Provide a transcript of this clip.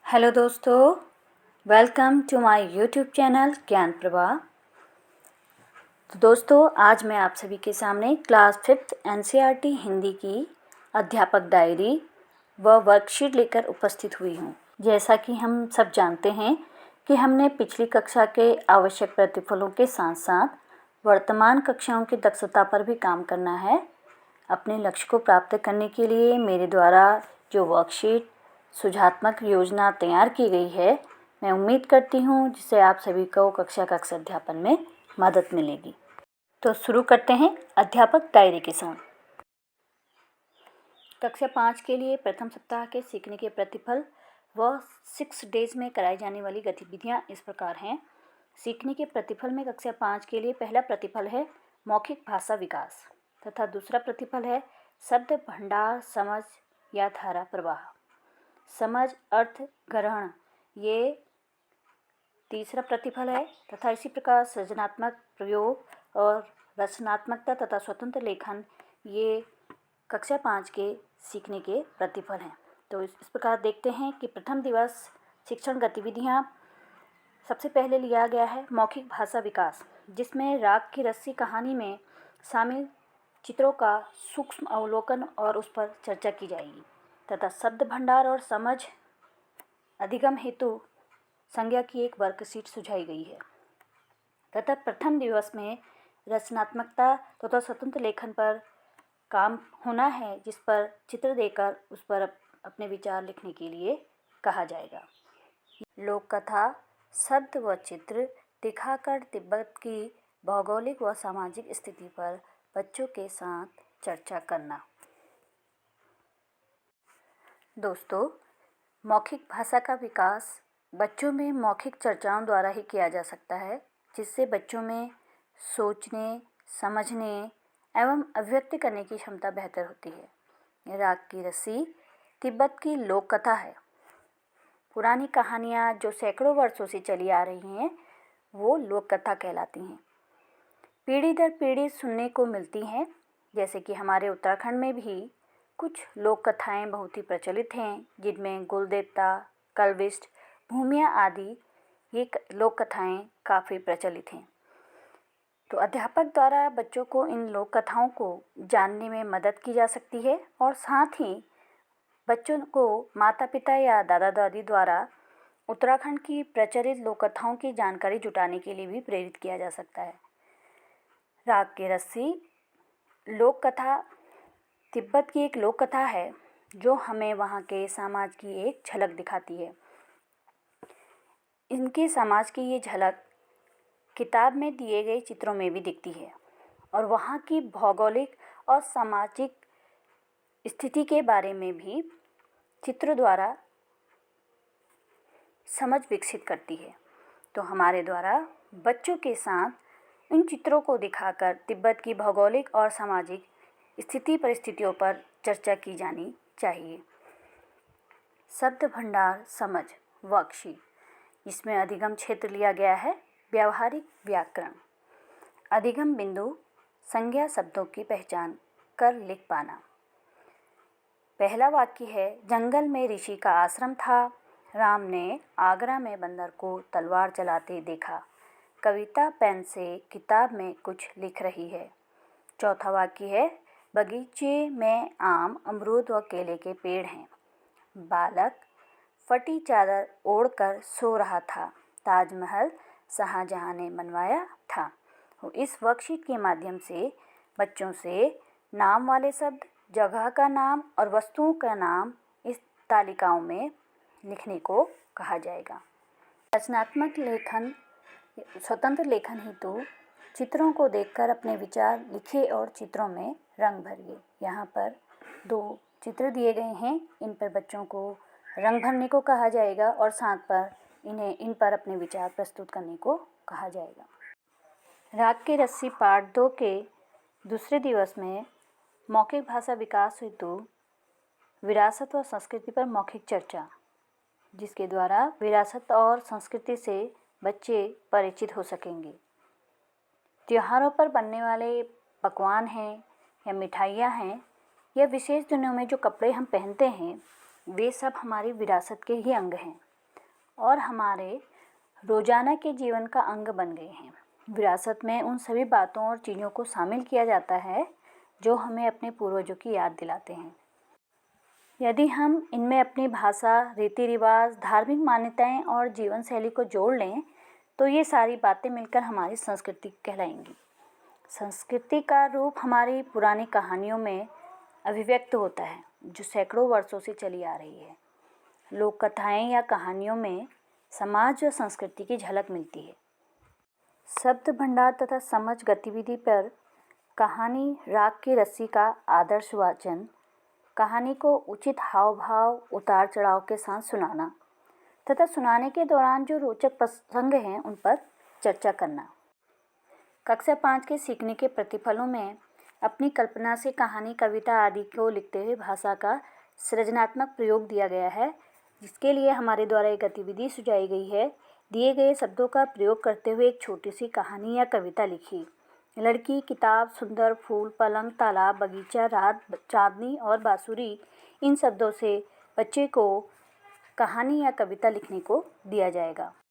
Hello दोस्तों, welcome to my YouTube channel Gyan Pravah. तो दोस्तों, आज मैं आप सभी के सामने क्लास 5th एनसीईआरटी हिंदी की अध्यापक डायरी व वर्कशीट लेकर उपस्थित हुई हूँ। जैसा कि हम सब जानते हैं कि हमने पिछली कक्षा के आवश्यक प्रतिफलों के साथ साथ वर्तमान कक्षाओं की दक्षता पर भी काम करना है। अपने लक्ष्य को प्राप्त करने के लिए मेरे द्वारा जो वर्कशीट सुझात्मक योजना तैयार की गई है, मैं उम्मीद करती हूँ जिससे आप सभी को कक्षा अध्यापन में मदद मिलेगी। तो शुरू करते हैं अध्यापक डायरी के साथ। कक्षा 5 के लिए प्रथम सप्ताह के सीखने के प्रतिफल व 6 डेज में कराई जाने वाली गतिविधियाँ इस प्रकार हैं। सीखने के प्रतिफल में कक्षा 5 के लिए पहला प्रतिफल है मौखिक भाषा विकास तथा दूसरा प्रतिफल है शब्द भंडार समझ या धारा प्रवाह। समझ अर्थ ग्रहण ये तीसरा प्रतिफल है तथा इसी प्रकार सृजनात्मक प्रयोग और रचनात्मकता तथा स्वतंत्र लेखन ये कक्षा 5 के सीखने के प्रतिफल हैं। तो इस प्रकार देखते हैं कि प्रथम दिवस शिक्षण गतिविधियाँ सबसे पहले लिया गया है मौखिक भाषा विकास, जिसमें राग की रस्सी कहानी में शामिल चित्रों का सूक्ष्म अवलोकन और उस पर चर्चा की जाएगी तथा शब्द भंडार और समझ अधिगम हेतु संज्ञा की एक वर्कशीट सुझाई गई है तथा प्रथम दिवस में रचनात्मकता तथा स्वतंत्र लेखन पर काम होना है, जिस पर चित्र देकर उस पर अपने विचार लिखने के लिए कहा जाएगा। लोक कथा शब्द व चित्र दिखाकर तिब्बत की भौगोलिक व सामाजिक स्थिति पर बच्चों के साथ चर्चा करना। दोस्तों, मौखिक भाषा का विकास बच्चों में मौखिक चर्चाओं द्वारा ही किया जा सकता है, जिससे बच्चों में सोचने, समझने एवं अभिव्यक्त करने की क्षमता बेहतर होती है। राग की रस्सी तिब्बत की लोक कथा है। पुरानी कहानियाँ जो सैकड़ों वर्षों से चली आ रही हैं, वो लोक कथा कहलाती हैं। पीढ़ी दर पीढ़ी सुनने को मिलती हैं, जैसे कि हमारे उत्तराखंड में भी कुछ लोक कथाएँ बहुत ही प्रचलित हैं, जिनमें गुल देवता, कलविष्ट, भूमिया आदि ये लोक कथाएँ काफ़ी प्रचलित हैं। तो अध्यापक द्वारा बच्चों को इन लोक कथाओं को जानने में मदद की जा सकती है और साथ ही बच्चों को माता पिता या दादा दादी द्वारा उत्तराखंड की प्रचलित लोक कथाओं की जानकारी जुटाने के लिए भी प्रेरित किया जा सकता है। राग की रस्सी लोक कथा तिब्बत की एक लोक कथा है जो हमें वहाँ के समाज की एक झलक दिखाती है। इनके समाज की ये झलक किताब में दिए गए चित्रों में भी दिखती है और वहाँ की भौगोलिक और सामाजिक स्थिति के बारे में भी चित्र द्वारा समझ विकसित करती है। तो हमारे द्वारा बच्चों के साथ इन चित्रों को दिखाकर तिब्बत की भौगोलिक और सामाजिक स्थिति परिस्थितियों पर चर्चा की जानी चाहिए। शब्द भंडार समझ वर्कशीट, इसमें अधिगम क्षेत्र लिया गया है व्यावहारिक व्याकरण। अधिगम बिंदु संज्ञा शब्दों की पहचान कर लिख पाना। पहला वाक्य है जंगल में ऋषि का आश्रम था, राम ने आगरा में बंदर को तलवार चलाते देखा। कविता पेन से किताब में कुछ लिख रही है। चौथा वाक्य है बगीचे में आम, अमरूद व केले के पेड़ हैं। बालक फटी चादर ओढ़कर सो रहा था। ताजमहल शाहजहां ने बनवाया था। इस वर्कशीट के माध्यम से बच्चों से नाम वाले शब्द, जगह का नाम और वस्तुओं का नाम इस तालिकाओं में लिखने को कहा जाएगा। रचनात्मक लेखन स्वतंत्र लेखन हेतु चित्रों को देखकर अपने विचार लिखे और चित्रों में रंग भरिए। यहाँ पर 2 चित्र दिए गए हैं, इन पर बच्चों को रंग भरने को कहा जाएगा और साथ पर इन पर अपने विचार प्रस्तुत करने को कहा जाएगा। राग की रस्सी पार्ट 2 के दूसरे दिवस में मौखिक भाषा विकास हेतु विरासत व संस्कृति पर मौखिक चर्चा, जिसके द्वारा विरासत और संस्कृति से बच्चे परिचित हो सकेंगे। त्योहारों पर बनने वाले पकवान हैं या मिठाइयाँ हैं या विशेष दिनों में जो कपड़े हम पहनते हैं, वे सब हमारी विरासत के ही अंग हैं। और हमारे रोज़ाना के जीवन का अंग बन गए हैं। विरासत में उन सभी बातों और चीज़ों को शामिल किया जाता है जो हमें अपने पूर्वजों की याद दिलाते हैं। यदि हम इनमें अपनी भाषा, रीति रिवाज, धार्मिक मान्यताएं और जीवन शैली को जोड़ लें तो ये सारी बातें मिलकर हमारी संस्कृति कहलाएंगी। संस्कृति का रूप हमारी पुरानी कहानियों में अभिव्यक्त होता है जो सैकड़ों वर्षों से चली आ रही है। लोक कथाएं या कहानियों में समाज और संस्कृति की झलक मिलती है। शब्द भंडार तथा समझ गतिविधि पर कहानी राग की रस्सी का आदर्श वाचन, कहानी को उचित हाव भाव, उतार चढ़ाव के साथ सुनाना तथा सुनाने के दौरान जो रोचक प्रसंग हैं उन पर चर्चा करना। कक्षा 5 के सीखने के प्रतिफलों में अपनी कल्पना से कहानी, कविता आदि को लिखते हुए भाषा का सृजनात्मक प्रयोग दिया गया है, जिसके लिए हमारे द्वारा एक गतिविधि सुझाई गई है। दिए गए शब्दों का प्रयोग करते हुए एक छोटी सी कहानी या कविता लिखी। लड़की, किताब, सुंदर, फूल, पलंग, तालाब, बगीचा, रात, चांदनी और बांसुरी, इन शब्दों से बच्चे को कहानी या कविता लिखने को दिया जाएगा।